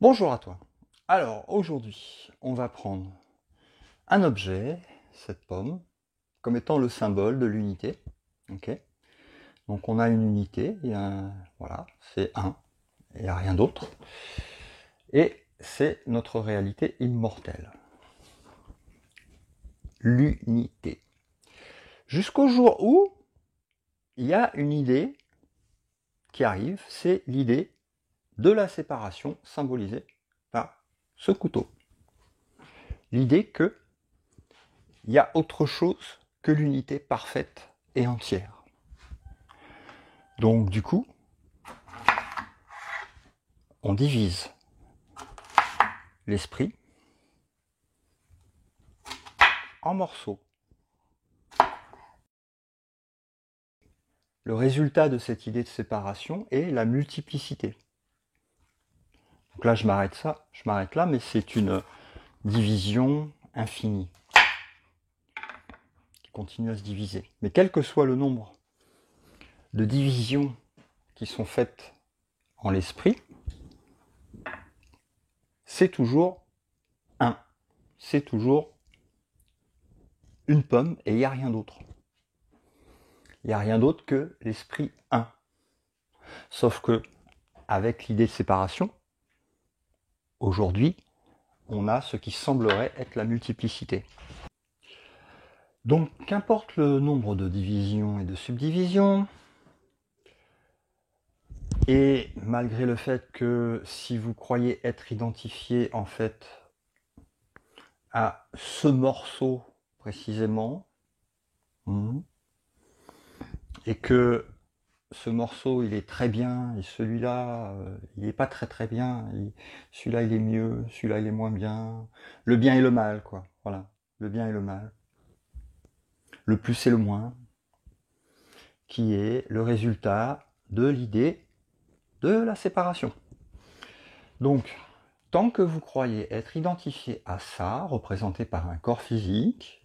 Bonjour à toi. Alors aujourd'hui, on va prendre un objet, cette pomme, comme étant le symbole de l'unité. Ok. Donc on a une unité, voilà, c'est un, il n'y a rien d'autre. Et c'est notre réalité immortelle. L'unité. Jusqu'au jour où il y a une idée qui arrive, c'est l'idée de la séparation symbolisée par ce couteau. L'idée que il y a autre chose que l'unité parfaite et entière. Donc du coup, on divise l'esprit en morceaux. Le résultat de cette idée de séparation est la multiplicité. Donc là, je m'arrête là, mais c'est une division infinie qui continue à se diviser. Mais quel que soit le nombre de divisions qui sont faites en l'esprit, c'est toujours un. C'est toujours une pomme et il n'y a rien d'autre. Il n'y a rien d'autre que l'esprit un. Sauf que, avec l'idée de séparation, aujourd'hui, on a ce qui semblerait être la multiplicité. Donc, qu'importe le nombre de divisions et de subdivisions, et malgré le fait que si vous croyez être identifié en fait à ce morceau précisément, et que ce morceau il est très bien et celui-là il est pas très bien, celui-là il est mieux, celui-là il est moins bien, le bien et le mal quoi, voilà, le bien et le mal, le plus et le moins, qui est le résultat de l'idée de la séparation. Donc, tant que vous croyez être identifié à ça, représenté par un corps physique,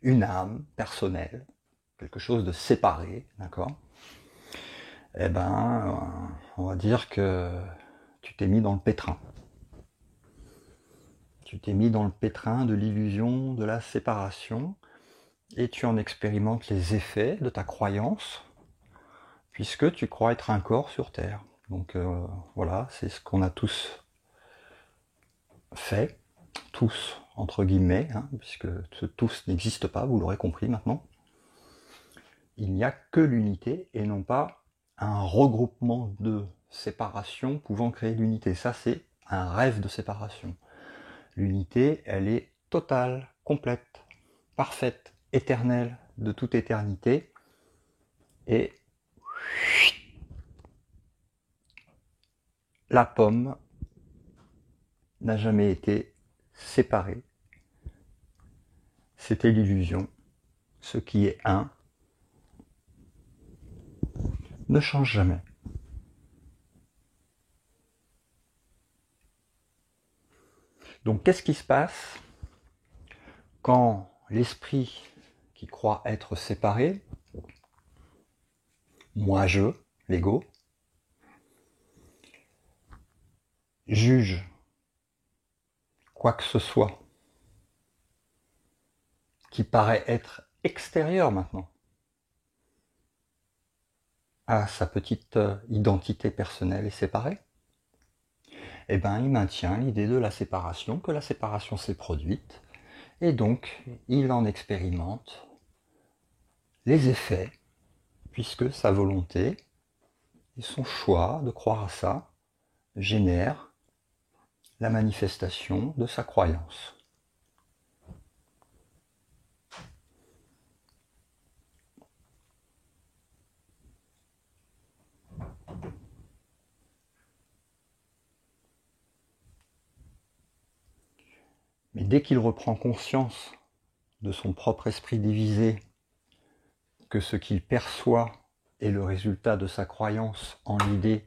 une âme personnelle, quelque chose de séparé, d'accord, eh ben, on va dire que tu t'es mis dans le pétrin. Tu t'es mis dans le pétrin de l'illusion de la séparation et tu en expérimentes les effets de ta croyance, puisque tu crois être un corps sur Terre. Donc voilà, c'est ce qu'on a tous fait, tous entre guillemets, puisque ce tous n'existe pas, vous l'aurez compris maintenant. Il n'y a que l'unité et non pas un regroupement de séparation pouvant créer l'unité. Ça, c'est un rêve de séparation. L'unité, elle est totale, complète, parfaite, éternelle, de toute éternité. Et la pomme n'a jamais été séparée. C'était l'illusion. Ce qui est un ne change jamais. Donc qu'est-ce qui se passe quand l'esprit qui croit être séparé, moi-je, l'ego, juge quoi que ce soit qui paraît être extérieur maintenant à sa petite identité personnelle et séparée, eh ben, il maintient l'idée de la séparation, que la séparation s'est produite, et donc il en expérimente les effets, puisque sa volonté et son choix de croire à ça génèrent la manifestation de sa croyance. Mais dès qu'il reprend conscience de son propre esprit divisé, que ce qu'il perçoit est le résultat de sa croyance en l'idée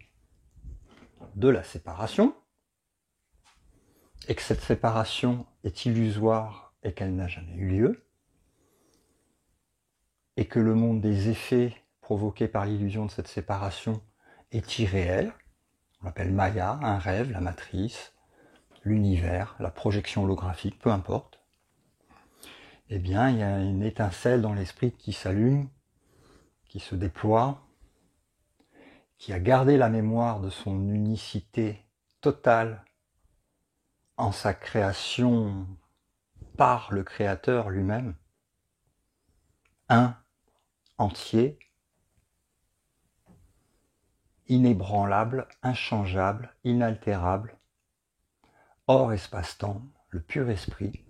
de la séparation, et que cette séparation est illusoire et qu'elle n'a jamais eu lieu, et que le monde des effets provoqués par l'illusion de cette séparation est irréel, on l'appelle Maya, un rêve, la matrice, l'univers, la projection holographique, peu importe, eh bien, il y a une étincelle dans l'esprit qui s'allume, qui se déploie, qui a gardé la mémoire de son unicité totale en sa création par le Créateur lui-même, un, entier, inébranlable, inchangeable, inaltérable, hors espace-temps, le pur esprit,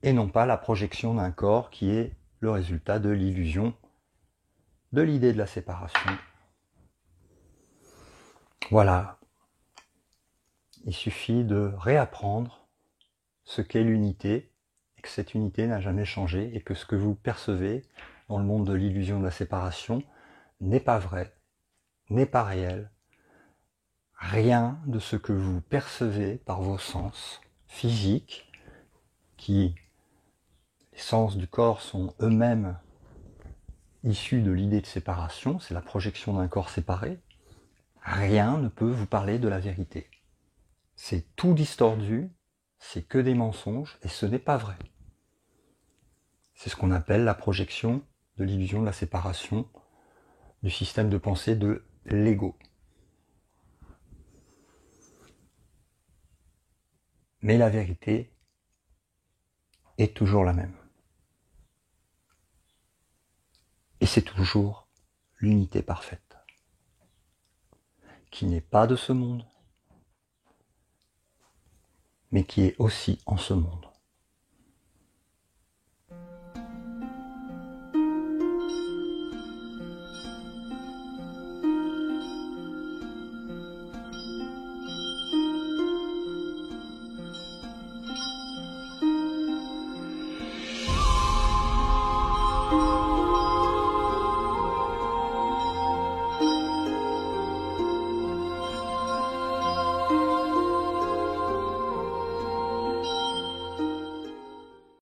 et non pas la projection d'un corps qui est le résultat de l'illusion, de l'idée de la séparation. Voilà. Il suffit de réapprendre ce qu'est l'unité, et que cette unité n'a jamais changé, et que ce que vous percevez dans le monde de l'illusion de la séparation n'est pas vrai, n'est pas réel. Rien de ce que vous percevez par vos sens physiques, qui, les sens du corps sont eux-mêmes issus de l'idée de séparation, c'est la projection d'un corps séparé, rien ne peut vous parler de la vérité. C'est tout distordu, c'est que des mensonges, et ce n'est pas vrai. C'est ce qu'on appelle la projection de l'illusion de la séparation du système de pensée de l'ego. Mais la vérité est toujours la même. Et c'est toujours l'unité parfaite, qui n'est pas de ce monde, mais qui est aussi en ce monde.